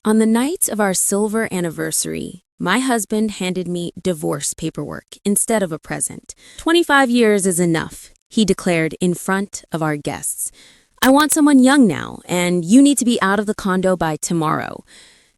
On the night of our silver anniversary, my husband handed me divorce paperwork instead of a present. 25 years is enough, he declared in front of our guests. I want someone young now, and you need to be out of the condo by tomorrow.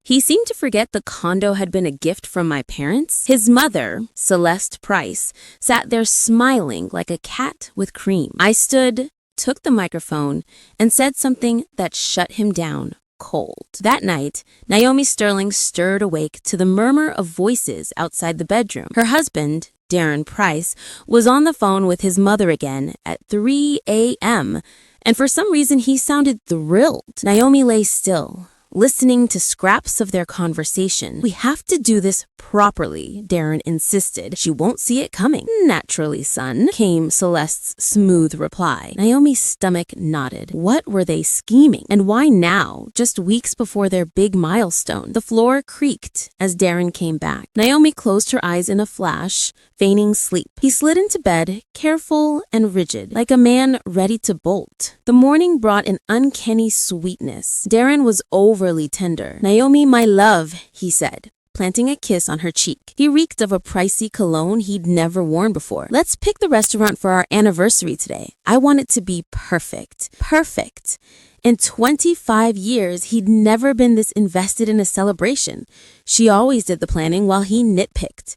He seemed to forget the condo had been a gift from my parents. His mother, Celeste Price, sat there smiling like a cat with cream. I stood, took the microphone, and said something that shut him down cold. That night, Naomi Sterling stirred awake to the murmur of voices outside the bedroom. Her husband, Darren Price, was on the phone with his mother again at 3 a.m., and for some reason he sounded thrilled. Naomi lay still, listening to scraps of their conversation. We have to do this properly, Darren insisted. She won't see it coming. Naturally, son, came Celeste's smooth reply. Naomi's stomach nodded. What were they scheming? And why now, just weeks before their big milestone? The floor creaked as Darren came back. Naomi closed her eyes in a flash, feigning sleep. He slid into bed, careful and rigid, like a man ready to bolt. The morning brought an uncanny sweetness. Darren was overly tender. Naomi, my love, he said, planting a kiss on her cheek. He reeked of a pricey cologne he'd never worn before. Let's pick the restaurant for our anniversary today. I want it to be perfect. Perfect. In 25 years, he'd never been this invested in a celebration. She always did the planning while he nitpicked.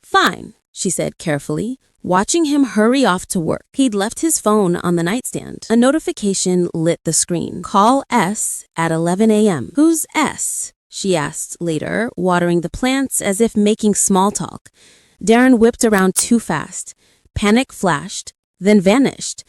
Fine, she said carefully, watching him hurry off to work. He'd left his phone on the nightstand. A notification lit the screen. Call S at 11 a.m. Who's S? She asked later, watering the plants as if making small talk. Darren whipped around too fast. Panic flashed, then vanished.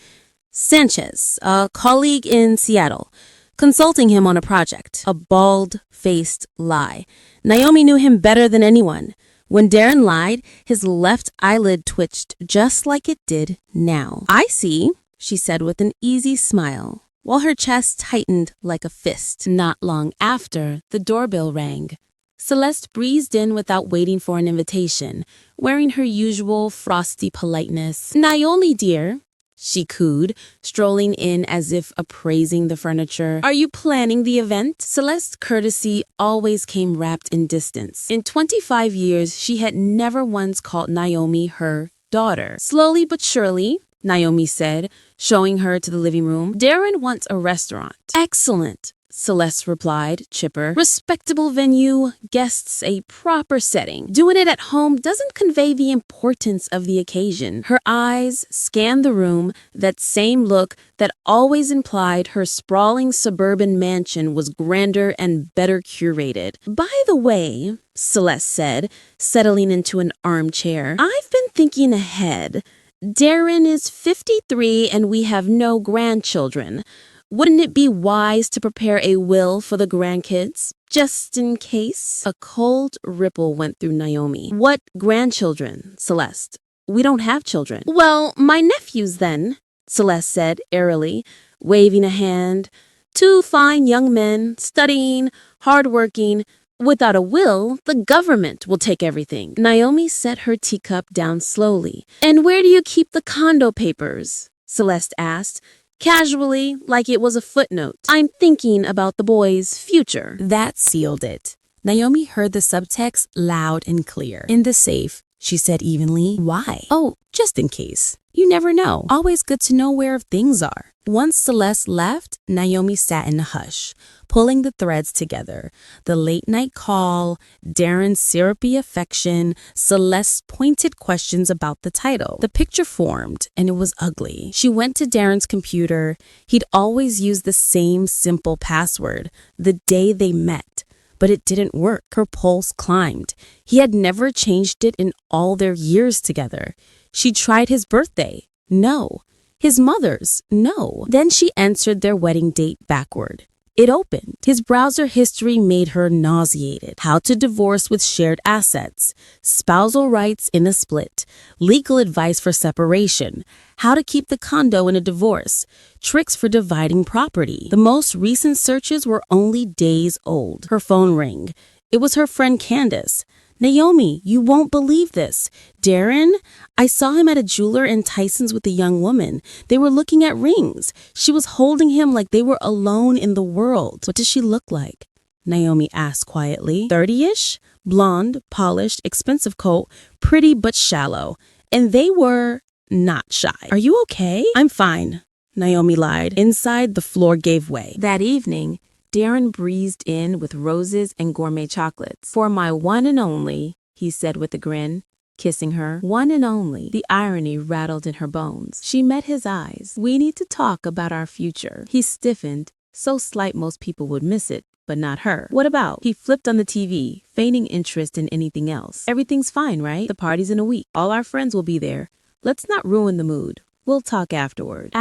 Sanchez, a colleague in Seattle, consulting him on a project. A bald-faced lie. Naomi knew him better than anyone. When Darren lied, his left eyelid twitched just like it did now. I see, she said with an easy smile, while her chest tightened like a fist. Not long after, the doorbell rang. Celeste breezed in without waiting for an invitation, wearing her usual frosty politeness. Naomi, dear, she cooed, strolling in as if appraising the furniture. Are you planning the event? Celeste's courtesy always came wrapped in distance. In 25 years, she had never once called Naomi her daughter. Slowly but surely, Naomi said, showing her to the living room. Darren wants a restaurant. Excellent, Celeste replied, chipper. Respectable venue, guests a proper setting. Doing it at home doesn't convey the importance of the occasion. Her eyes scanned the room, that same look that always implied her sprawling suburban mansion was grander and better curated. By the way, Celeste said, settling into an armchair, I've been thinking ahead. Darren is 53 and we have no grandchildren. Wouldn't it be wise to prepare a will for the grandkids, just in case? A cold ripple went through Naomi. What grandchildren, Celeste? We don't have children. Well, my nephews then, Celeste said airily, waving a hand. 2 fine young men, studying, hardworking. Without a will, the government will take everything. Naomi set her teacup down slowly. And where do you keep the condo papers? Celeste asked, casually, like it was a footnote. I'm thinking about the boy's future. That sealed it. Naomi heard the subtext loud and clear. In the safe, she said evenly. Why? Oh, just in case. You never know. Always good to know where things are. Once Celeste left, Naomi sat in a hush, pulling the threads together. The late-night call, Darren's syrupy affection, Celeste's pointed questions about the title. The picture formed, and it was ugly. She went to Darren's computer. He'd always used the same simple password, the day they met. But it didn't work. Her pulse climbed. He had never changed it in all their years together. She tried his birthday. No. His mother's. No. Then she entered their wedding date backward. It opened. His browser history made her nauseated. How to divorce with shared assets, spousal rights in a split, legal advice for separation, how to keep the condo in a divorce, tricks for dividing property. The most recent searches were only days old. Her phone rang. It was her friend Candace. Naomi, you won't believe this. Darren, I saw him at a jeweler in Tyson's with a young woman. They were looking at rings. She was holding him like they were alone in the world. What does she look like? Naomi asked quietly. 30-ish, blonde, polished, expensive coat, pretty but shallow. And they were not shy. Are you okay? I'm fine, Naomi lied. Inside, the floor gave way. That evening, Darren breezed in with roses and gourmet chocolates. "For my one and only," he said with a grin, kissing her. One and only. The irony rattled in her bones. She met his eyes. "We need to talk about our future." He stiffened, so slight most people would miss it, but not her. "What about?" He flipped on the TV, feigning interest in anything else. "Everything's fine, right? The party's in a week. All our friends will be there. Let's not ruin the mood. We'll talk afterward."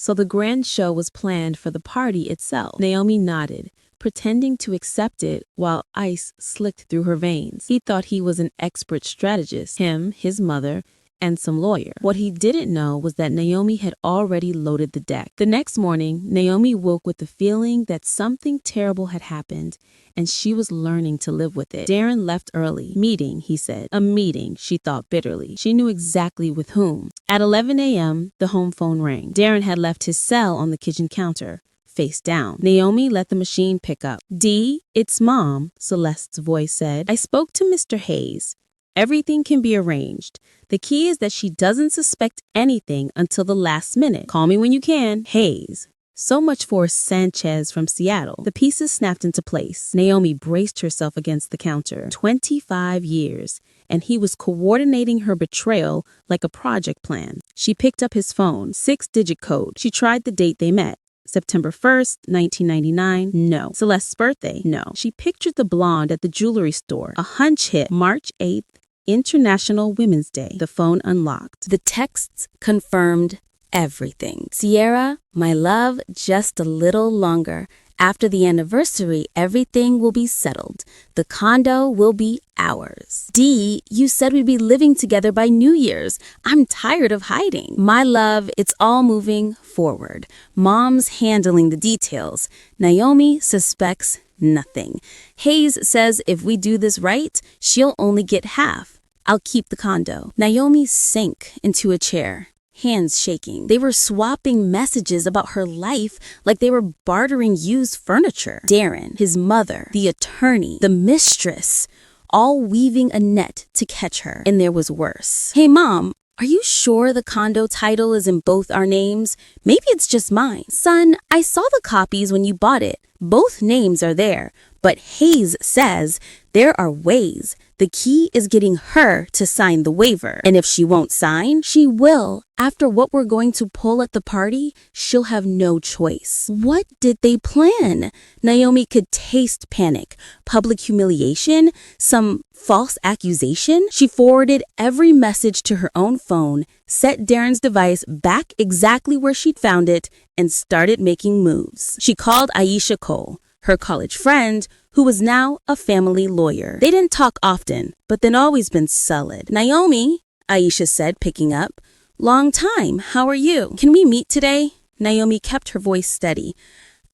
So the grand show was planned for the party itself. Naomi nodded, pretending to accept it while ice slicked through her veins. He thought he was an expert strategist, him, his mother, and some lawyer. What he didn't know was that Naomi had already loaded the deck. The next morning, Naomi woke with the feeling that something terrible had happened, and she was learning to live with it. Darren left early. "Meeting," he said. A meeting, she thought bitterly. She knew exactly with whom. At 11 a.m., the home phone rang. Darren had left his cell on the kitchen counter, face down. Naomi let the machine pick up. "Dee, it's Mom," Celeste's voice said. "I spoke to Mr. Hayes. Everything can be arranged. The key is that she doesn't suspect anything until the last minute. Call me when you can. Hayes." So much for Sanchez from Seattle. The pieces snapped into place. Naomi braced herself against the counter. 25 years. And he was coordinating her betrayal like a project plan. She picked up his phone. 6-digit code. She tried the date they met. September 1st, 1999, no. Celeste's birthday, no. She pictured the blonde at the jewelry store. A hunch hit. March 8th, International Women's Day. The phone unlocked. The texts confirmed everything. "Sierra, my love, just a little longer. After the anniversary, everything will be settled. The condo will be ours. Dee, you said we'd be living together by New Year's. I'm tired of hiding. My love, it's all moving forward. Mom's handling the details. Naomi suspects nothing. Hayes says if we do this right, she'll only get half. I'll keep the condo." Naomi sank into a chair, hands shaking. They were swapping messages about her life like they were bartering used furniture. Darren, his mother, the attorney, the mistress, all weaving a net to catch her. And there was worse. "Hey, Mom, are you sure the condo title is in both our names? Maybe it's just mine." "Son, I saw the copies when you bought it. Both names are there. But Hayes says there are ways. The key is getting her to sign the waiver. And if she won't sign, she will. After what we're going to pull at the party, she'll have no choice." What did they plan? Naomi could taste panic, public humiliation, some false accusation. She forwarded every message to her own phone, set Darren's device back exactly where she'd found it, and started making moves. She called Aisha Cole, her college friend, who was now a family lawyer. They didn't talk often, but they'd always been solid. "Naomi," Aisha said, picking up. "Long time. How are you? Can we meet today?" Naomi kept her voice steady.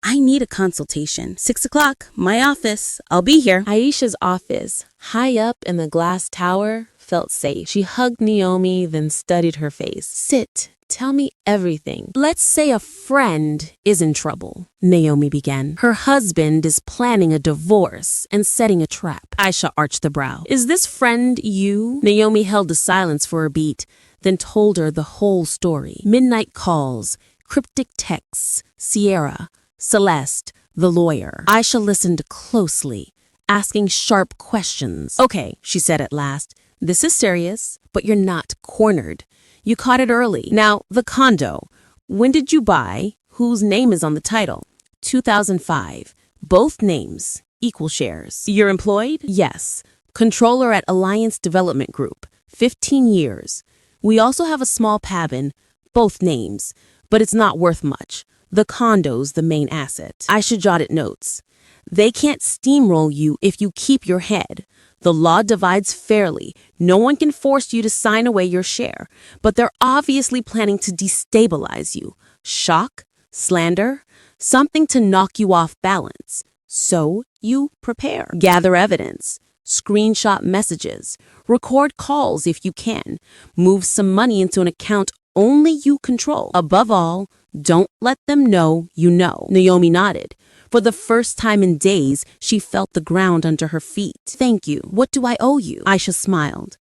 "I need a consultation. 6 o'clock, my office. I'll be here." Aisha's office, high up in the glass tower, felt safe. She hugged Naomi, then studied her face. "Sit. Tell me everything. Let's say a friend is in trouble," Naomi began. "Her husband is planning a divorce and setting a trap." Aisha arched the brow. "Is this friend you?" Naomi held a silence for a beat, then told her the whole story. Midnight calls, cryptic texts, Sierra, Celeste, the lawyer. Aisha listened closely, asking sharp questions. "Okay," she said at last. "This is serious, but you're not cornered. You caught it early. Now, the condo. When did you buy? Whose name is on the title?" 2005. Both names. Equal shares. "You're employed?" "Yes. Controller at Alliance Development Group. 15 years. We also have a small cabin. Both names. But it's not worth much. The condo's the main asset." Aisha jotted notes. "They can't steamroll you if you keep your head. The law divides fairly. No one can force you to sign away your share. But they're obviously planning to destabilize you. Shock, slander, something to knock you off balance. So you prepare. Gather evidence. Screenshot messages. Record calls if you can. Move some money into an account only you control. Above all, don't let them know you know." Naomi nodded. For the first time in days, she felt the ground under her feet. "Thank you. What do I owe you?" Aisha smiled.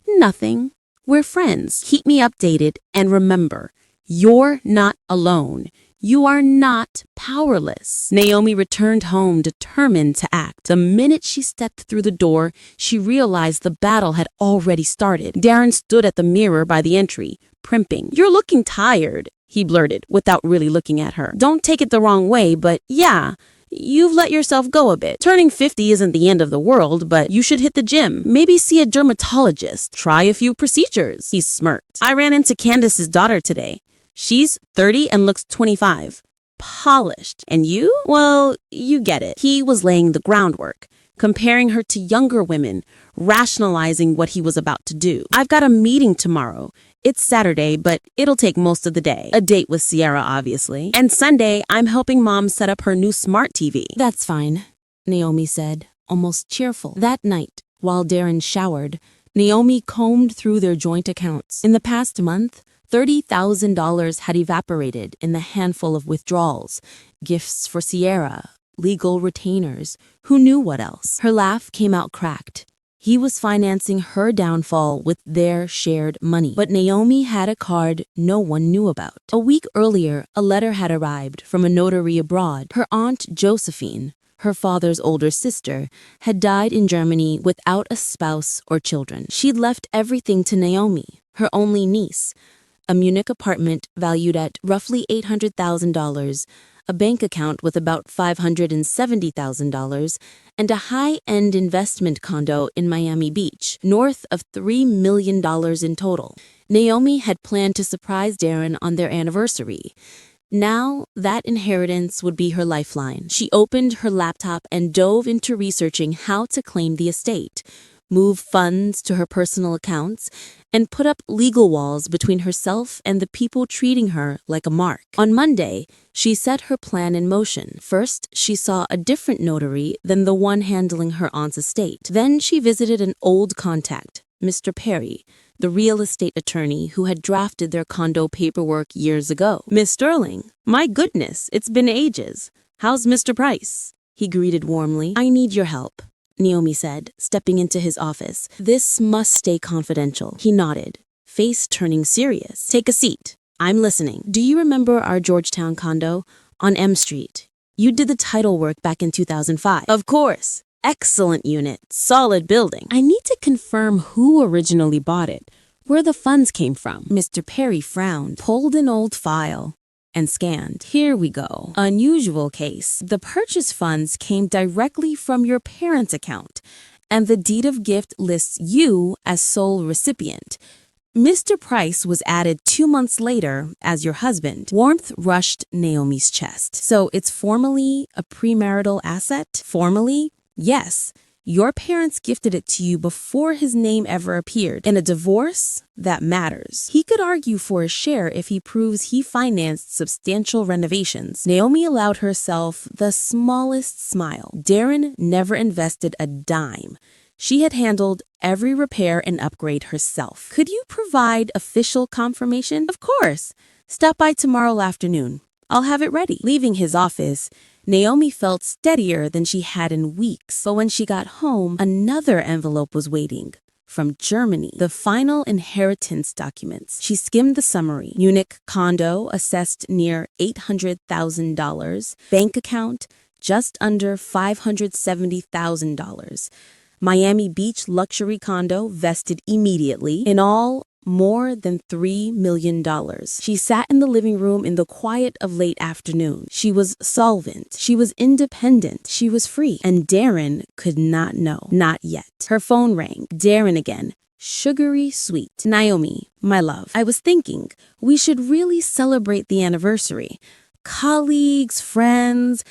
"Nothing. We're friends. Keep me updated, and remember, you're not alone. You are not powerless." Naomi returned home determined to act. The minute she stepped through the door, she realized the battle had already started. Darren stood at the mirror by the entry, primping. "You're looking tired," he blurted, without really looking at her. "Don't take it the wrong way, but yeah, you've let yourself go a bit. Turning 50 isn't the end of the world, but you should hit the gym. Maybe see a dermatologist. Try a few procedures." He smirked. "I ran into Candace's daughter today. She's 30 and looks 25. Polished. And you? Well, you get it." He was laying the groundwork, comparing her to younger women, rationalizing what he was about to do. "I've got a meeting tomorrow. It's Saturday, but it'll take most of the day. A date with Sierra, obviously. And Sunday, I'm helping Mom set up her new smart TV. "That's fine," Naomi said, almost cheerful. That night, while Darren showered, Naomi combed through their joint accounts. In the past month, $30,000 had evaporated in the handful of withdrawals, gifts for Sierra, legal retainers, who knew what else. Her laugh came out cracked. He was financing her downfall with their shared money. But Naomi had a card no one knew about. A week earlier, a letter had arrived from a notary abroad. Her aunt Josephine, her father's older sister, had died in Germany without a spouse or children. She'd left everything to Naomi, her only niece, a Munich apartment valued at roughly $800,000, a bank account with about $570,000, and a high-end investment condo in Miami Beach, north of $3 million in total. Naomi had planned to surprise Darren on their anniversary. Now, that inheritance would be her lifeline. She opened her laptop and dove into researching how to claim the estate, move funds to her personal accounts, and put up legal walls between herself and the people treating her like a mark. On Monday, she set her plan in motion. First, she saw a different notary than the one handling her aunt's estate. Then she visited an old contact, Mr. Perry, the real estate attorney who had drafted their condo paperwork years ago. "Miss Sterling, my goodness, it's been ages. How's Mr. Price?" He greeted warmly. "I need your help," Naomi said, stepping into his office. "This must stay confidential." He nodded, face turning serious. "Take a seat. I'm listening. Do you remember our Georgetown condo on M Street? You did the title work back in 2005. "Of course. Excellent unit. Solid building." "I need to confirm who originally bought it, where the funds came from." Mr. Perry frowned, pulled an old file, and scanned. "Here we go. Unusual case. The purchase funds came directly from your parents' account, and the deed of gift lists you as sole recipient. Mr. Price was added 2 months later as your husband." Warmth rushed Naomi's chest. "So it's formally a premarital asset?" "Formally, yes. Your parents gifted it to you before his name ever appeared. In a divorce, that matters. He could argue for a share if he proves he financed substantial renovations." Naomi allowed herself the smallest smile. Darren never invested a dime. She had handled every repair and upgrade herself. "Could you provide official confirmation?" "Of course. Stop by tomorrow afternoon. I'll have it ready." Leaving his office, Naomi felt steadier than she had in weeks. But when she got home, another envelope was waiting. From Germany, the final inheritance documents. She skimmed the summary. Munich condo assessed near $800,000. Bank account just under $570,000. Miami Beach luxury condo vested immediately. In all, more than $3 million. She sat in the living room in the quiet of late afternoon. She was solvent. She was independent. She was free. And Darren could not know. Not yet. Her phone rang. Darren again. Sugary sweet. "Naomi, my love, I was thinking we should really celebrate the anniversary. Colleagues, friends,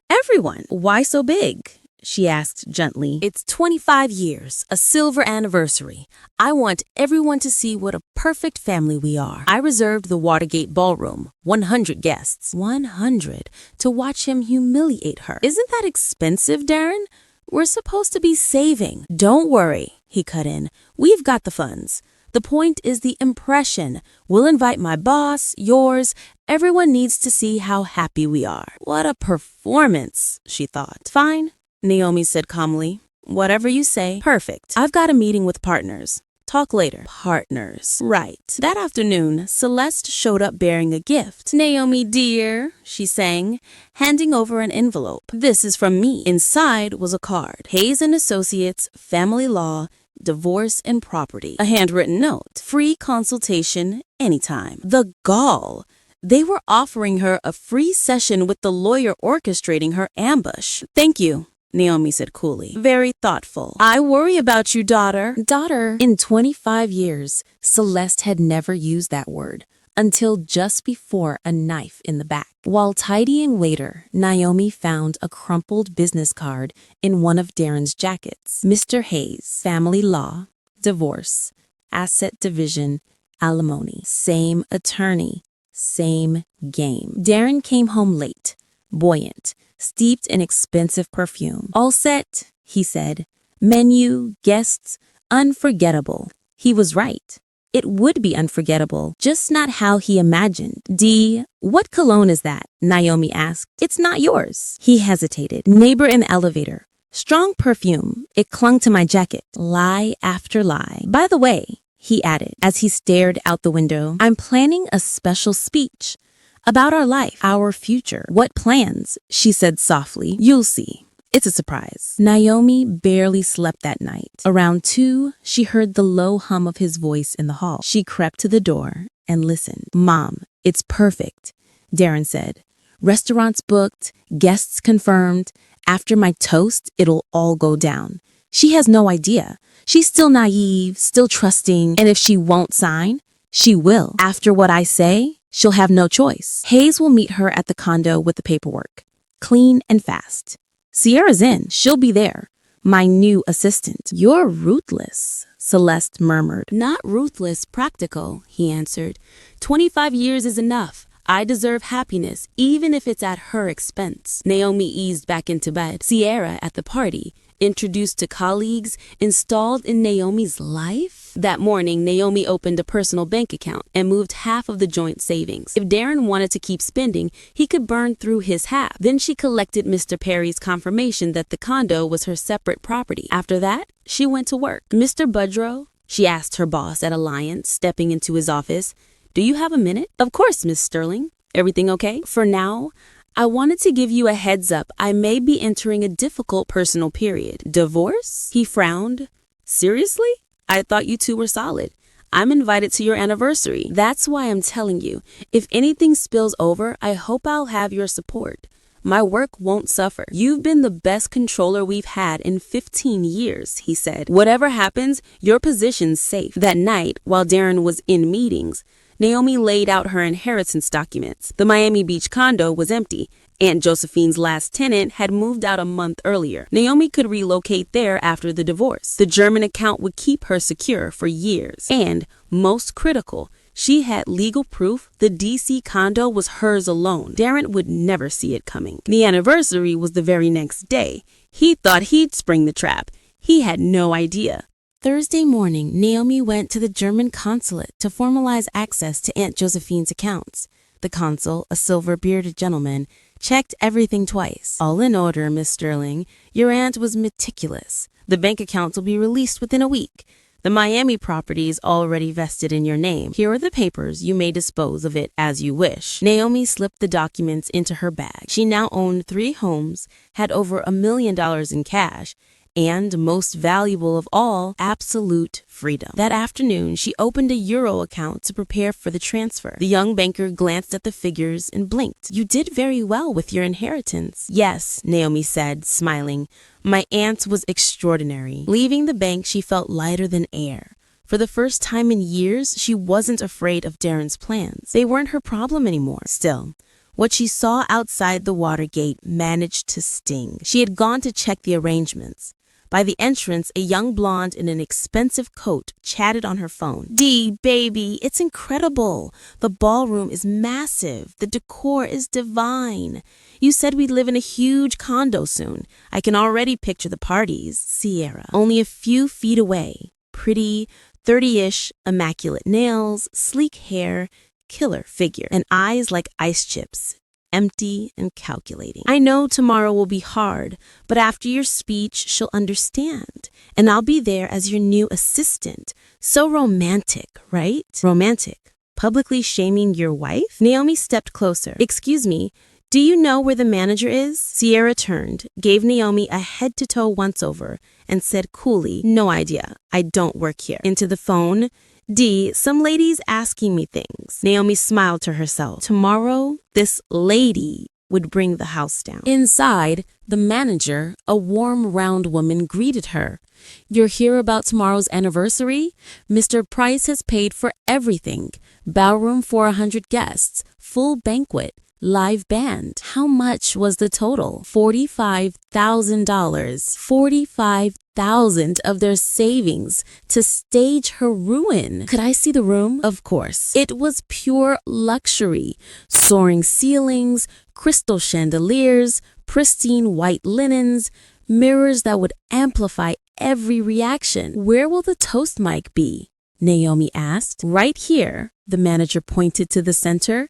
everyone. Why so big?" she asked gently. "It's 25 years, a silver anniversary. I want everyone to see what a perfect family we are. I reserved the Watergate Ballroom, 100 guests. 100 to watch him humiliate her. Isn't that expensive, Darren? We're supposed to be saving." "Don't worry," he cut in. "We've got the funds. The point is the impression. We'll invite my boss, yours. Everyone needs to see how happy we are." What a performance, she thought. "Fine," Naomi said calmly. "Whatever you say." "Perfect. I've got a meeting with partners. Talk later." Partners. Right. That afternoon, Celeste showed up bearing a gift. "Naomi, dear," she sang, handing over an envelope. "This is from me." Inside was a card. "Hayes and Associates, Family Law, Divorce and Property." A handwritten note. "Free consultation anytime." The gall. They were offering her a free session with the lawyer orchestrating her ambush. "Thank you," Naomi said coolly. "Very thoughtful. I worry about you, daughter." Daughter. In 25 years, Celeste had never used that word until just before a knife in the back. While tidying later, Naomi found a crumpled business card in one of Darren's jackets. "Mr. Hayes, Family Law, Divorce, Asset Division, Alimony. Same attorney, same game." Darren came home late, buoyant, steeped in expensive perfume. "All set," he said. "Menu, guests, unforgettable." He was right. It would be unforgettable, just not how he imagined. "Dee, what cologne is that?" Naomi asked. "It's not yours." He hesitated. "Neighbor in the elevator. Strong perfume. It clung to my jacket." Lie after lie. "By the way," he added as he stared out the window, "I'm planning a special speech about our life, our future." "What plans?" she said softly. "You'll see. It's a surprise." Naomi barely slept that night. Around 2, she heard the low hum of his voice in the hall. She crept to the door and listened. "Mom, it's perfect," Darren said. "Restaurants booked, guests confirmed. After my toast, it'll all go down. She has no idea. She's still naive, still trusting, and if she won't sign, she will. After what I say, she'll have no choice. Hayes will meet her at the condo with the paperwork. Clean and fast. Sierra's in. She'll be there. My new assistant." "You're ruthless," Celeste murmured. "Not ruthless, practical," he answered. 25 years is enough. I deserve happiness, even if it's at her expense." Naomi eased back into bed. Sierra at the party, introduced to colleagues, installed in Naomi's life? That morning, Naomi opened a personal bank account and moved half of the joint savings. If Darren wanted to keep spending, he could burn through his half. Then she collected Mr. Perry's confirmation that the condo was her separate property. After that, she went to work. "Mr. Budrow," she asked her boss at Alliance, stepping into his office, "do you have a minute?" "Of course, Miss Sterling. Everything okay?" "For now, I wanted to give you a heads up. I may be entering a difficult personal period." "Divorce?" He frowned. "Seriously? I thought you two were solid. I'm invited to your anniversary. That's why I'm telling you. If anything spills over, I hope I'll have your support. My work won't suffer. You've been the best controller we've had in 15 years, he said. Whatever happens, your position's safe. That night, while Darren was in meetings, Naomi laid out her inheritance documents. The Miami Beach condo was empty. Aunt Josephine's last tenant had moved out a month earlier. Naomi could relocate there after the divorce. The German account would keep her secure for years. And, most critical, she had legal proof the DC condo was hers alone. Darren would never see it coming. The anniversary was the very next day. He thought he'd spring the trap. He had no idea. Thursday morning, Naomi went to the German consulate to formalize access to Aunt Josephine's accounts. The consul, a silver-bearded gentleman, checked everything twice. "All in order, Miss Sterling. Your aunt was meticulous. The bank accounts will be released within a week. The Miami property is already vested in your name. Here are the papers. You may dispose of it as you wish." Naomi slipped the documents into her bag. She now owned 3 homes, had over $1 million in cash, and, most valuable of all, absolute freedom. That afternoon, she opened a Euro account to prepare for the transfer. The young banker glanced at the figures and blinked. "You did very well with your inheritance." "Yes," Naomi said, smiling. "My aunt was extraordinary." Leaving the bank, she felt lighter than air. For the first time in years, she wasn't afraid of Darren's plans. They weren't her problem anymore. Still, what she saw outside the Watergate managed to sting. She had gone to check the arrangements. By the entrance, a young blonde in an expensive coat chatted on her phone. "Dee, baby, it's incredible. The ballroom is massive. The decor is divine. You said we'd live in a huge condo soon. I can already picture the parties." Sierra, only a few feet away, pretty, 30-ish, immaculate nails, sleek hair, killer figure, and eyes like ice chips, empty and calculating. I know tomorrow will be hard, but after your speech, she'll understand. And I'll be there as your new assistant. So romantic, right? Romantic. Publicly shaming your wife? Naomi stepped closer. Excuse me, do you know where the manager is? Sierra turned, gave Naomi a head-to-toe once-over, and said coolly, no idea. I don't work here. Into the phone. D, some lady's asking me things. Naomi smiled to herself. Tomorrow, this lady would bring the house down. Inside, the manager, a warm, round woman, greeted her. You're here about tomorrow's anniversary? Mr. Price has paid for everything. Ballroom for 100 guests, full banquet, live band. How much was the total? $45,000. $45,000 of their savings to stage her ruin. Could I see the room? Of course. It was pure luxury. Soaring ceilings, crystal chandeliers, pristine white linens, mirrors that would amplify every reaction. Where will the toast mic be? Naomi asked. Right here, the manager pointed to the center.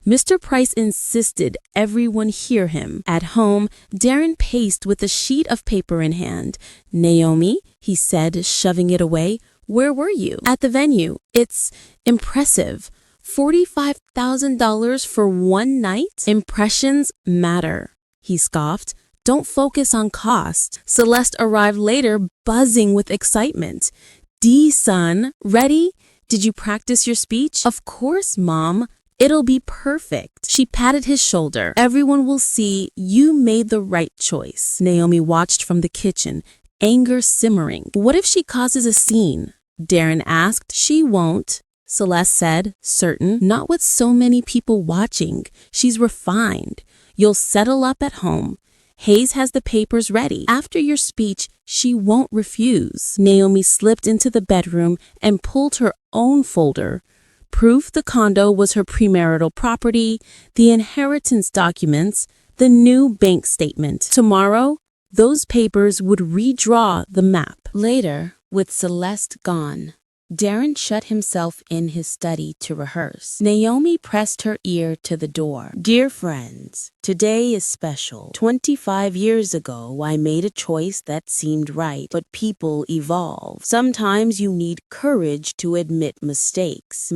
Mr. Price insisted everyone hear him. At home, Darren paced with a sheet of paper in hand. Naomi, he said, shoving it away, where were you? At the venue. It's impressive. $45,000 for one night? Impressions matter, he scoffed. Don't focus on cost. Celeste arrived later, buzzing with excitement. D, son, ready? Did you practice your speech? Of course, Mom. It'll be perfect. She patted his shoulder. Everyone will see you made the right choice. Naomi watched from the kitchen, anger simmering. What if she causes a scene? Darren asked. She won't, Celeste said, certain. Not with so many people watching. She's refined. You'll settle up at home. Hayes has the papers ready. After your speech, she won't refuse. Naomi slipped into the bedroom and pulled her own folder. Proof the condo was her premarital property, the inheritance documents, the new bank statement. Tomorrow, those papers would redraw the map. Later, with Celeste gone, Darren shut himself in his study to rehearse. Naomi pressed her ear to the door. Dear friends, today is special. 25 years ago, I made a choice that seemed right, but people evolve. Sometimes you need courage to admit mistakes.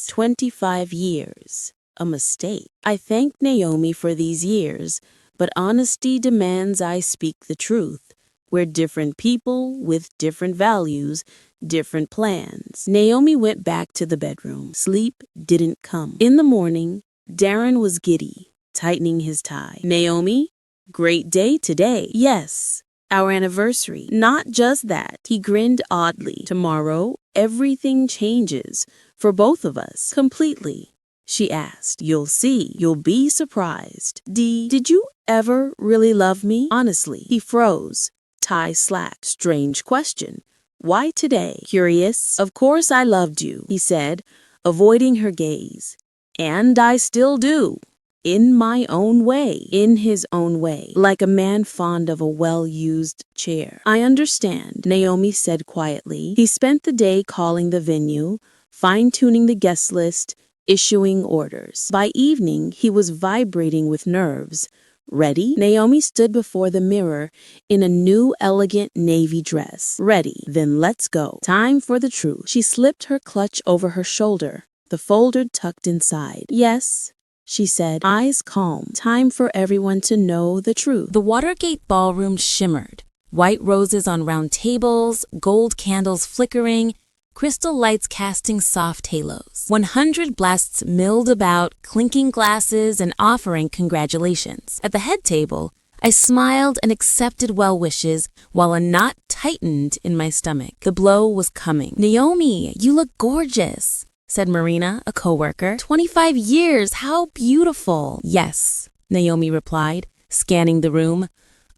25 years. A mistake. I thank Naomi for these years, but honesty demands I speak the truth. We're different people with different values, different plans. Naomi went back to the bedroom. Sleep didn't come. In the morning, Darren was giddy, tightening his tie. Naomi, great day today. Yes, our anniversary. Not just that. He grinned oddly. Tomorrow, everything changes. For both of us. Completely. She asked. You'll see. You'll be surprised. D, did you ever really love me? Honestly. He froze. Tie slack. Strange question. Why today? Curious. Of course I loved you, he said, avoiding her gaze. And I still do. In my own way. In his own way. Like a man fond of a well-used chair. I understand, Naomi said quietly. He spent the day calling the venue, fine-tuning the guest list, issuing orders. By evening, he was vibrating with nerves. Ready? Naomi stood before the mirror in a new elegant navy dress. Ready. Then let's go. Time for the truth. She slipped her clutch over her shoulder, the folder tucked inside. Yes, she said, eyes calm. Time for everyone to know the truth. The Watergate ballroom shimmered. White roses on round tables, gold candles flickering, crystal lights casting soft halos. 100 blasts milled about, clinking glasses and offering congratulations. At the head table, I smiled and accepted well wishes while a knot tightened in my stomach. The blow was coming. Naomi, you look gorgeous, said Marina, a coworker. 25 years, how beautiful. Yes, Naomi replied, scanning the room.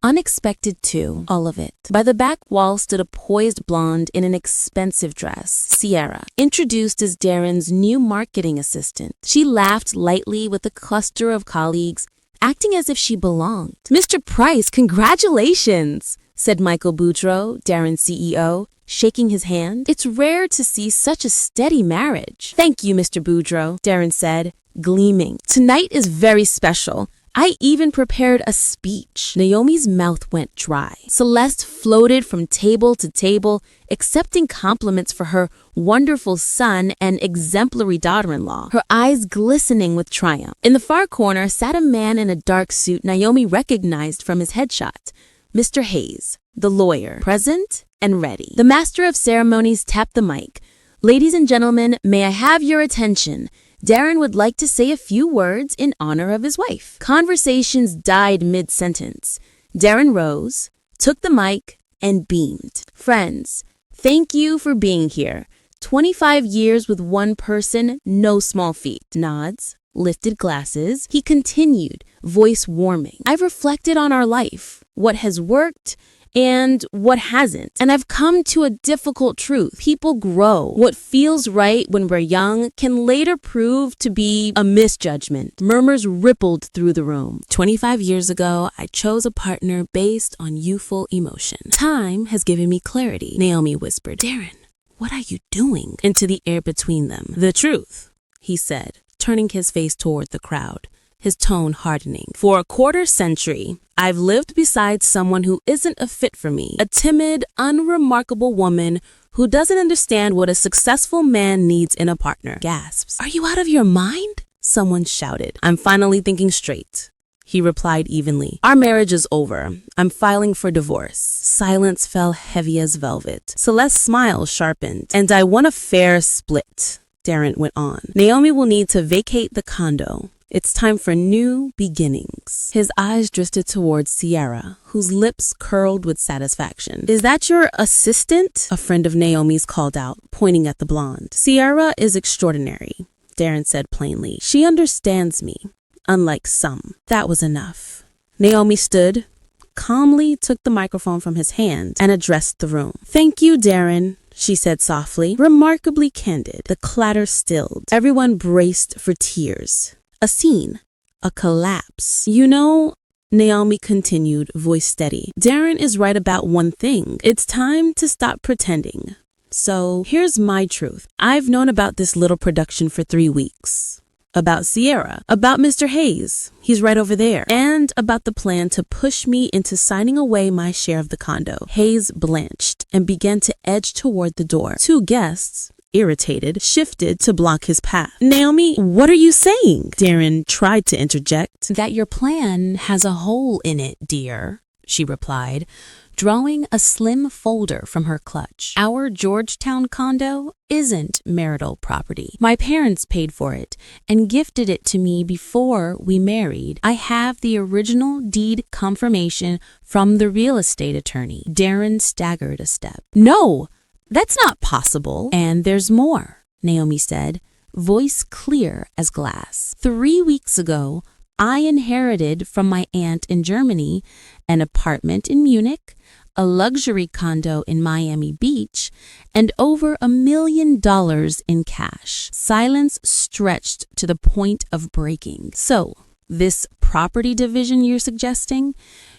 Unexpected too, all of it. By the back wall stood a poised blonde in an expensive dress, Sierra, introduced as Darren's new marketing assistant. She laughed lightly with a cluster of colleagues, acting as if she belonged. Mr. Price, congratulations, said Michael Boudreaux, Darren's CEO, shaking his hand. It's rare to see such a steady marriage. Thank you, Mr. Boudreaux, Darren said, gleaming. Tonight is very special. I even prepared a speech. Naomi's mouth went dry. Celeste floated from table to table, accepting compliments for her wonderful son and exemplary daughter-in-law, her eyes glistening with triumph. In the far corner sat a man in a dark suit Naomi recognized from his headshot. Mr. Hayes, the lawyer, present and ready. The master of ceremonies tapped the mic. Ladies and gentlemen, may I have your attention? Darren would like to say a few words in honor of his wife. Conversations died mid-sentence. Darren rose, took the mic, and beamed. Friends, thank you for being here. 25 years with one person, no small feat. Nods, lifted glasses. He continued, voice warming. I've reflected on our life, what has worked, and what hasn't. And I've come to a difficult truth. People grow. What feels right when we're young can later prove to be a misjudgment. Murmurs rippled through the room. 25 years ago, I chose a partner based on youthful emotion. Time has given me clarity, Naomi whispered. Darren, what are you doing? Into the air between them. The truth, he said, turning his face toward the crowd, his tone hardening. For a quarter century, I've lived beside someone who isn't a fit for me. A timid, unremarkable woman who doesn't understand what a successful man needs in a partner. Gasps. Are you out of your mind? Someone shouted. I'm finally thinking straight, he replied evenly. Our marriage is over. I'm filing for divorce. Silence fell heavy as velvet. Celeste's smile sharpened. And I want a fair split, Darren went on. Naomi will need to vacate the condo. It's time for new beginnings. His eyes drifted towards Sierra, whose lips curled with satisfaction. Is that your assistant? A friend of Naomi's called out, pointing at the blonde. Sierra is extraordinary, Darren said plainly. She understands me, unlike some. That was enough. Naomi stood, calmly took the microphone from his hand, and addressed the room. Thank you, Darren, she said softly, remarkably candid. The clatter stilled. Everyone braced for tears. A scene, a collapse. You know, Naomi continued, voice steady, Darren is right about one thing. It's time to stop pretending. So here's my truth. I've known about this little production for 3 weeks. About Sierra, about Mr. Hayes, he's right over there, and about the plan to push me into signing away my share of the condo. Hayes blanched and began to edge toward the door. 2 guests, irritated, shifted to block his path. Naomi, what are you saying? Darren tried to interject. That your plan has a hole in it, dear, she replied, drawing a slim folder from her clutch. Our Georgetown condo isn't marital property. My parents paid for it and gifted it to me before we married. I have the original deed confirmation from the real estate attorney. Darren staggered a step. No! That's not possible. And there's more, Naomi said, voice clear as glass. 3 weeks ago, I inherited from my aunt in Germany an apartment in Munich, a luxury condo in Miami Beach, and over $1 million in cash. Silence stretched to the point of breaking. So, this property division you're suggesting?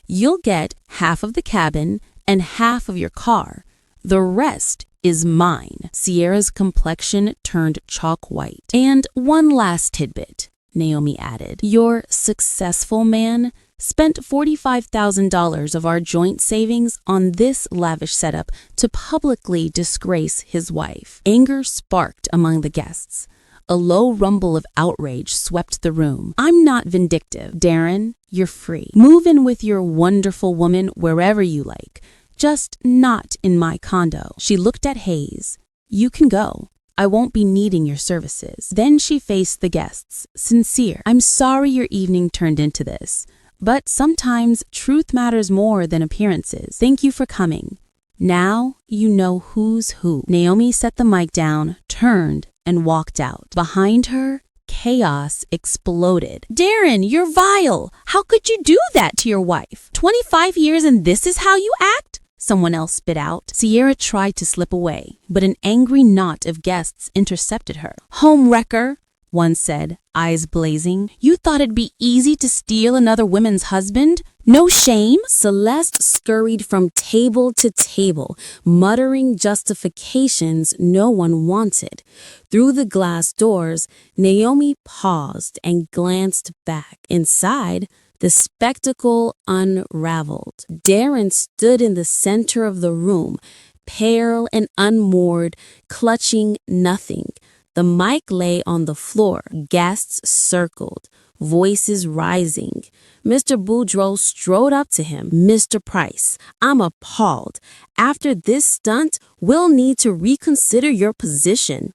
You'll get half of the cabin and half of your car. The rest is mine. Sierra's complexion turned chalk white. And one last tidbit, Naomi added. Your successful man spent $45,000 of our joint savings on this lavish setup to publicly disgrace his wife. Anger sparked among the guests. A low rumble of outrage swept the room. I'm not vindictive. Darren, you're free. Move in with your wonderful woman wherever you like. Just not in my condo. She looked at Hayes. You can go. I won't be needing your services. Then she faced the guests, sincere. I'm sorry your evening turned into this, but sometimes truth matters more than appearances. Thank you for coming. Now you know who's who. Naomi set the mic down, turned, and walked out. Behind her, chaos exploded. Darren, you're vile. How could you do that to your wife? 25 years and this is how you act? Someone else spit out. Sierra tried to slip away, but an angry knot of guests intercepted her. Home wrecker, one said, eyes blazing. You thought it'd be easy to steal another woman's husband? No shame? Celeste scurried from table to table, muttering justifications no one wanted. Through the glass doors, Naomi paused and glanced back. Inside, the spectacle unraveled. Darren stood in the center of the room, pale and unmoored, clutching nothing. The mic lay on the floor. Guests circled, voices rising. Mr. Boudreaux strode up to him. Mr. Price, I'm appalled. After this stunt, we'll need to reconsider your position.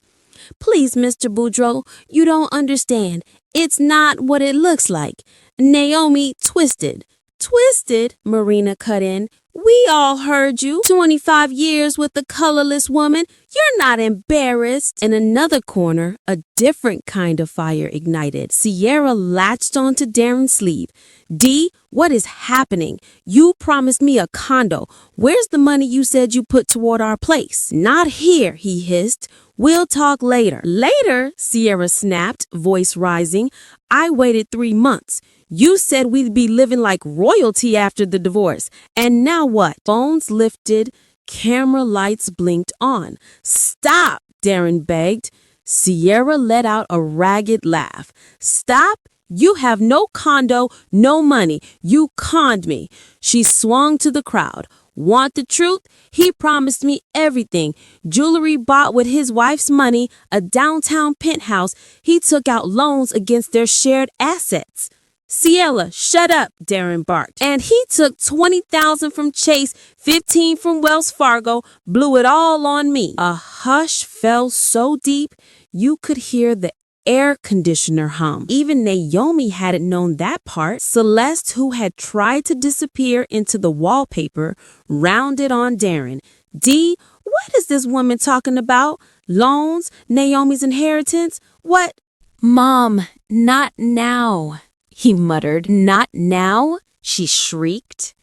Please, Mr. Boudreaux, you don't understand. It's not what it looks like. Naomi twisted. Twisted? Marina cut in. We all heard you. 25 years with a colorless woman. You're not embarrassed. In another corner, a different kind of fire ignited. Sierra latched onto Darren's sleeve. D, what is happening? You promised me a condo. Where's the money you said you put toward our place? Not here, he hissed. We'll talk later. Later, Sierra snapped, voice rising. I waited 3 months. You said we'd be living like royalty after the divorce. And now what? Phones lifted, camera lights blinked on. Stop, Darren begged. Sierra let out a ragged laugh. Stop? You have no condo, no money. You conned me. She swung to the crowd. Want the truth? He promised me everything. Jewelry bought with his wife's money, a downtown penthouse. He took out loans against their shared assets. Ciela, shut up, Darren barked. And he took $20,000 from Chase, $15,000 from Wells Fargo, blew it all on me. A hush fell so deep you could hear the air conditioner hum. Even Naomi hadn't known that part. Celeste, who had tried to disappear into the wallpaper, rounded on Darren. D, what is this woman talking about? Loans? Naomi's inheritance? What? Mom, not now, he muttered. Not now, she shrieked.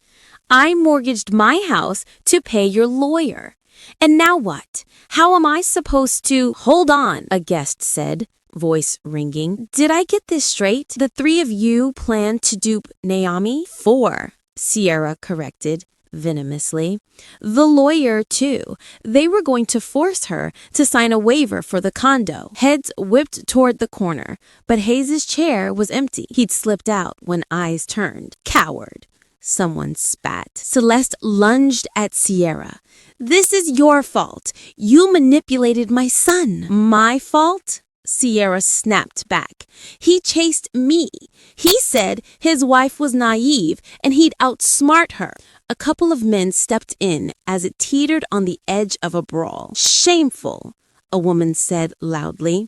I mortgaged my house to pay your lawyer. And now what? How am I supposed to— Hold on, a guest said, voice ringing. Did I get this straight? The 3 of you plan to dupe Naomi? 4, Sierra corrected venomously. The lawyer, too. They were going to force her to sign a waiver for the condo. Heads whipped toward the corner, but Hayes' chair was empty. He'd slipped out when eyes turned. Coward, someone spat. Celeste lunged at Sierra. This is your fault. You manipulated my son. My fault? Sierra snapped back. He chased me. He said his wife was naive and he'd outsmart her. A couple of men stepped in as it teetered on the edge of a brawl. Shameful, a woman said loudly.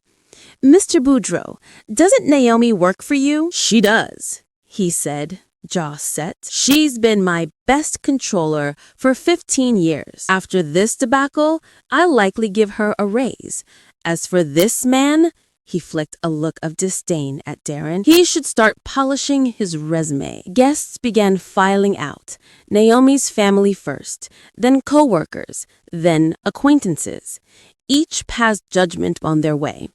Mr. Boudreaux, doesn't Naomi work for you? She does, he said, jaw set. She's been my best controller for 15 years. After this debacle, I'll likely give her a raise. As for this man, he flicked a look of disdain at Darren. He should start polishing his resume. Guests began filing out. Naomi's family first, then co-workers, then acquaintances. Each passed judgment on their way.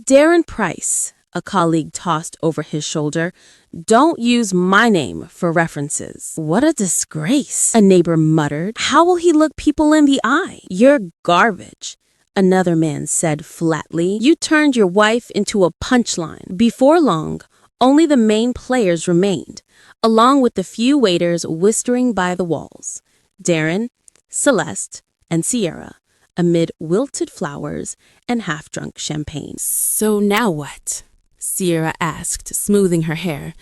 Darren Price, a colleague tossed over his shoulder, don't use my name for references. What a disgrace, a neighbor muttered. How will he look people in the eye? You're garbage. Another man said flatly. You turned your wife into a punchline. Before long, only the main players remained, along with the few waiters whispering by the walls. Darren, Celeste, and Sierra, amid wilted flowers and half-drunk champagne. So now what? Sierra asked, smoothing her hair.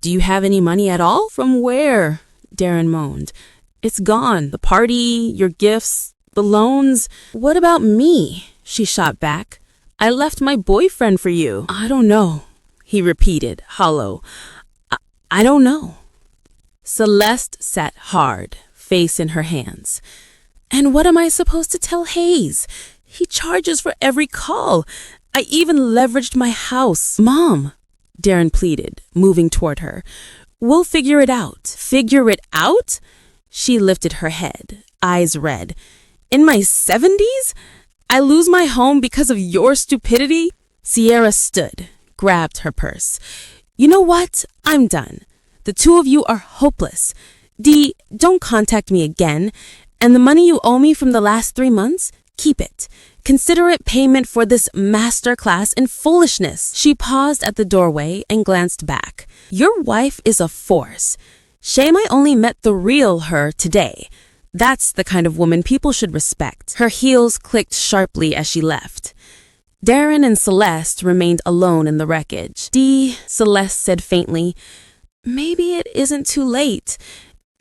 Do you have any money at all? From where? Darren moaned. It's gone. The party, your gifts, the loans. What about me? She shot back. I left my boyfriend for you. I don't know, he repeated, hollow. I don't know. Celeste sat hard, face in her hands. And what am I supposed to tell Hayes? He charges for every call. I even leveraged my house. Mom, Darren pleaded, moving toward her. We'll figure it out. Figure it out? She lifted her head, eyes red. In my 70s? I lose my home because of your stupidity? Sierra stood, grabbed her purse. You know what? I'm done. The two of you are hopeless. Dee, don't contact me again. And the money you owe me from the last 3 months? Keep it. Consider it payment for this masterclass in foolishness. She paused at the doorway and glanced back. Your wife is a force. Shame I only met the real her today. That's the kind of woman people should respect. Her heels clicked sharply as she left. Darren and Celeste remained alone in the wreckage. Dee, Celeste said faintly, maybe it isn't too late.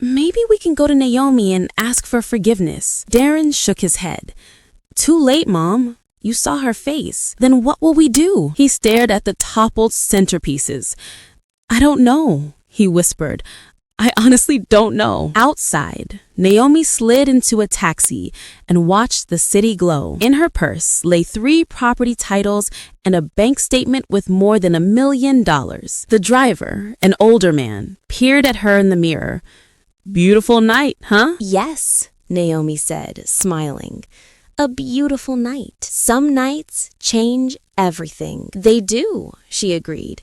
Maybe we can go to Naomi and ask for forgiveness. Darren shook his head. Too late, Mom. You saw her face. Then what will we do? He stared at the toppled centerpieces. I don't know, he whispered. I honestly don't know. Outside, Naomi slid into a taxi and watched the city glow. In her purse lay 3 property titles and a bank statement with more than $1 million. The driver, an older man, peered at her in the mirror. Beautiful night, huh? Yes, Naomi said, smiling. A beautiful night. Some nights change everything. They do, she agreed.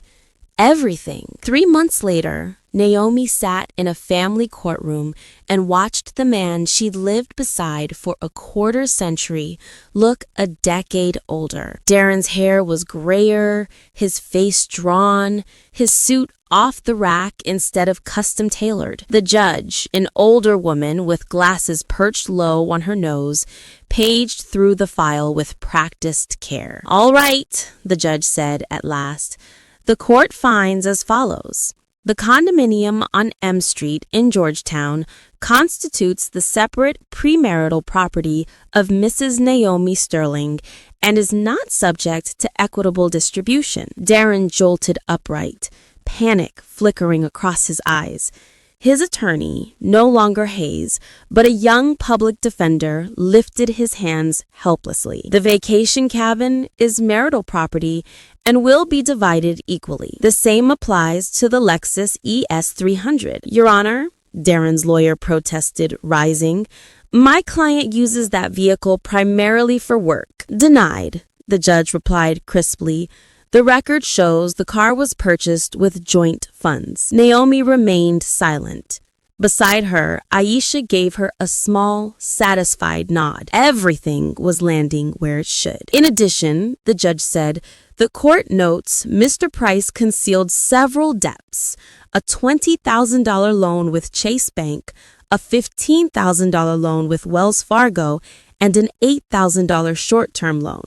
Everything. 3 months later, Naomi sat in a family courtroom and watched the man she'd lived beside for a quarter century look a decade older. Darren's hair was grayer, his face drawn, his suit off the rack instead of custom tailored. The judge, an older woman with glasses perched low on her nose, paged through the file with practiced care. All right, the judge said at last. The court finds as follows. The condominium on M Street in Georgetown constitutes the separate premarital property of Mrs. Naomi Sterling and is not subject to equitable distribution. Darren jolted upright, panic flickering across his eyes. His attorney, no longer Hayes, but a young public defender, lifted his hands helplessly. The vacation cabin is marital property and will be divided equally. The same applies to the Lexus ES300. Your Honor, Darren's lawyer protested, rising. My client uses that vehicle primarily for work. Denied, the judge replied crisply. The record shows the car was purchased with joint funds. Naomi remained silent. Beside her, Aisha gave her a small, satisfied nod. Everything was landing where it should. In addition, the judge said, the court notes Mr. Price concealed several debts, a $20,000 loan with Chase Bank, a $15,000 loan with Wells Fargo, and an $8,000 short-term loan,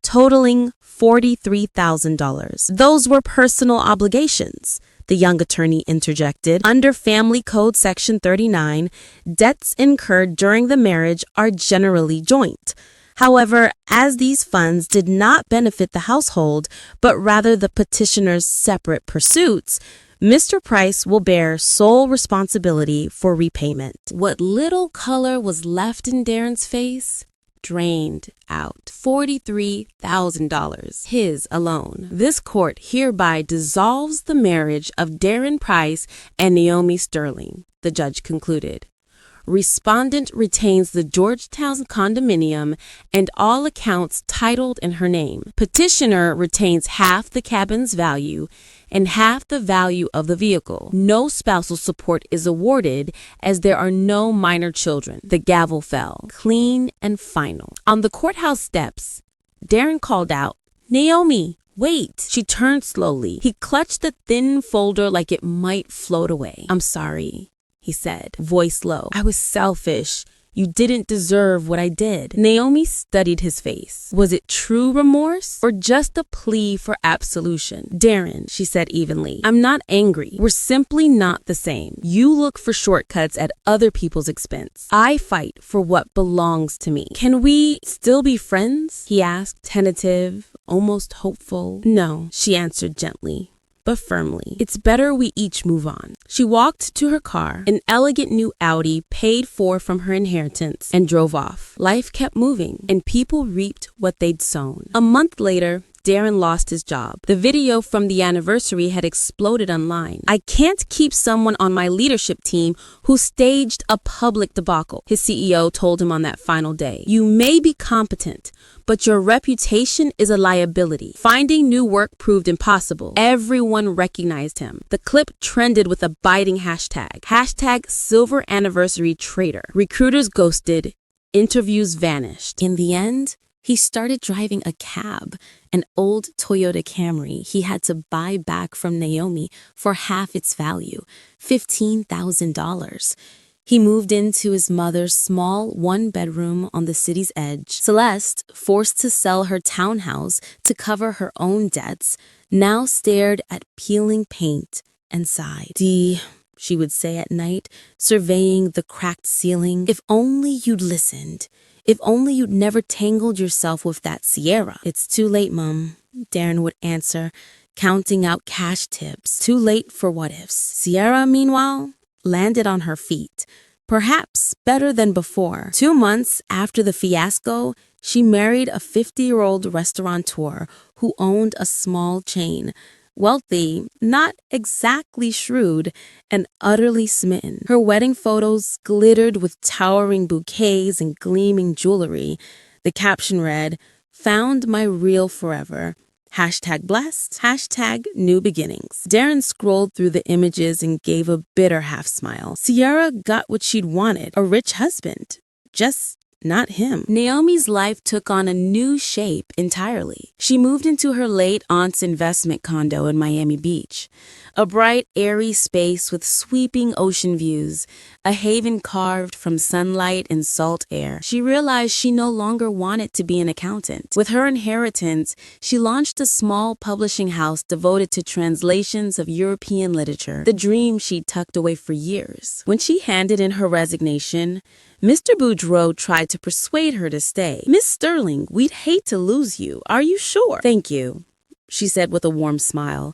totaling $43,000. Those were personal obligations, the young attorney interjected. Under Family Code Section 39, debts incurred during the marriage are generally joint. However, as these funds did not benefit the household, but rather the petitioner's separate pursuits, Mr. Price will bear sole responsibility for repayment. What little color was left in Darren's face drained out. $43,000, his alone. This court hereby dissolves the marriage of Darren Price and Naomi Sterling, the judge concluded. Respondent retains the Georgetown condominium and all accounts titled in her name. Petitioner retains half the cabin's value and half the value of the vehicle. No spousal support is awarded as there are no minor children. The gavel fell, clean and final. On the courthouse steps, Darren called out, Naomi, wait. She turned slowly. He clutched the thin folder like it might float away. I'm sorry, he said, voice low. I was selfish. You didn't deserve what I did. Naomi studied his face. Was it true remorse or just a plea for absolution? Darren, she said evenly, I'm not angry. We're simply not the same. You look for shortcuts at other people's expense. I fight for what belongs to me. Can we still be friends? He asked, tentative, almost hopeful. No, she answered gently, but firmly. It's better we each move on. She walked to her car, an elegant new Audi paid for from her inheritance, and drove off. Life kept moving, and people reaped what they'd sown. A month later, Darren lost his job. The video from the anniversary had exploded online. I can't keep someone on my leadership team who staged a public debacle, his CEO told him on that final day. You may be competent, but your reputation is a liability. Finding new work proved impossible. Everyone recognized him. The clip trended with a biting hashtag. Hashtag Silver Anniversary Traitor. Recruiters ghosted. Interviews vanished. In the end, he started driving a cab, an old Toyota Camry he had to buy back from Naomi for half its value, $15,000. He moved into his mother's small one-bedroom on the city's edge. Celeste, forced to sell her townhouse to cover her own debts, now stared at peeling paint and sighed. Dee, she would say at night, surveying the cracked ceiling. If only you'd listened. If only you'd never tangled yourself with that Sierra. It's too late, Mum, Darren would answer, counting out cash tips. Too late for what-ifs. Sierra, meanwhile, landed on her feet, perhaps better than before. 2 months after the fiasco, she married a 50-year-old restaurateur who owned a small chain. Wealthy, not exactly shrewd, and utterly smitten. Her wedding photos glittered with towering bouquets and gleaming jewelry. The caption read, "Found my real forever. Hashtag blessed. Hashtag new beginnings." Darren scrolled through the images and gave a bitter half smile. Sierra got what she'd wanted, a rich husband. Just not him. Naomi's life took on a new shape entirely. She moved into her late aunt's investment condo in Miami Beach. A bright, airy space with sweeping ocean views, a haven carved from sunlight and salt air. She realized she no longer wanted to be an accountant. With her inheritance, she launched a small publishing house devoted to translations of European literature, the dream she'd tucked away for years. When she handed in her resignation, Mr. Boudreau tried to persuade her to stay. "Miss Sterling, we'd hate to lose you. Are you sure?" "Thank you," she said with a warm smile.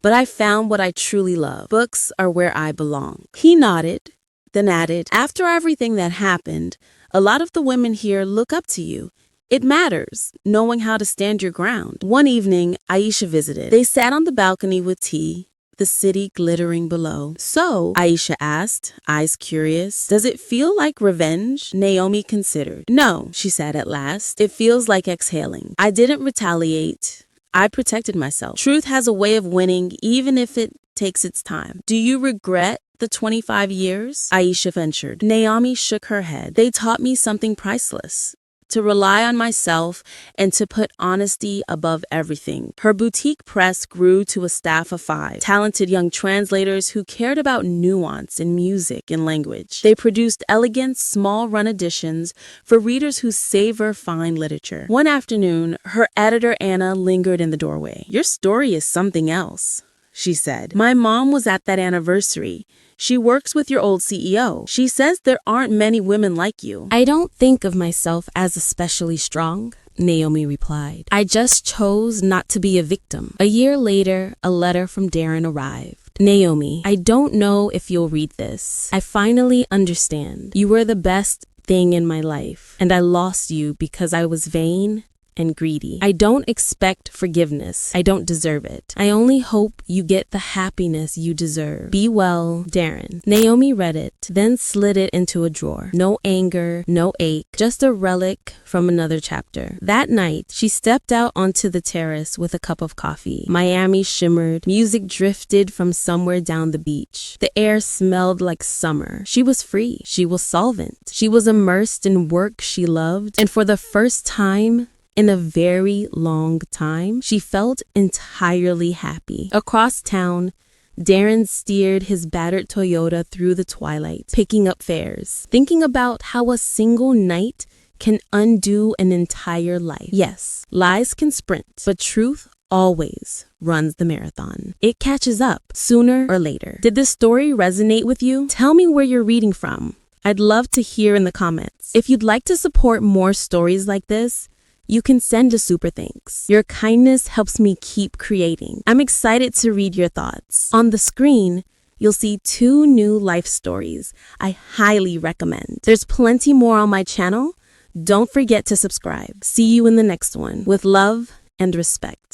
"But I found what I truly love. Books are where I belong." He nodded, then added, "After everything that happened, a lot of the women here look up to you. It matters, knowing how to stand your ground." One evening, Aisha visited. They sat on the balcony with tea, the city glittering below. "So," Aisha asked, eyes curious, "does it feel like revenge?" Naomi considered. "No," she said at last. "It feels like exhaling. I didn't retaliate. I protected myself. Truth has a way of winning even if it takes its time." "Do you regret the 25 years?" Aisha ventured. Naomi shook her head. "They taught me something priceless. To rely on myself and to put honesty above everything." Her boutique press grew to a staff of 5, talented young translators who cared about nuance in music and language. They produced elegant, small-run editions for readers who savor fine literature. One afternoon, her editor Anna lingered in the doorway. "Your story is something else," she said. "My mom was at that anniversary. She works with your old CEO. She says there aren't many women like you." "I don't think of myself as especially strong," Naomi replied. "I just chose not to be a victim." A year later, a letter from Darren arrived. "Naomi, I don't know if you'll read this. I finally understand. You were the best thing in my life, and I lost you because I was vain and greedy. I don't expect forgiveness. I don't deserve it. I only hope you get the happiness you deserve. Be well, Darren." Naomi read it, then slid it into a drawer. No anger, no ache, just a relic from another chapter. That night, she stepped out onto the terrace with a cup of coffee. Miami shimmered. Music drifted from somewhere down the beach. The air smelled like summer. She was free. She was solvent. She was immersed in work she loved. And for the first time, in a very long time, she felt entirely happy. Across town, Darren steered his battered Toyota through the twilight, picking up fares, thinking about how a single night can undo an entire life. Yes, lies can sprint, but truth always runs the marathon. It catches up sooner or later. Did this story resonate with you? Tell me where you're reading from. I'd love to hear in the comments. If you'd like to support more stories like this, you can send a super thanks. Your kindness helps me keep creating. I'm excited to read your thoughts. On the screen, you'll see 2 new life stories I highly recommend. There's plenty more on my channel. Don't forget to subscribe. See you in the next one. With love and respect.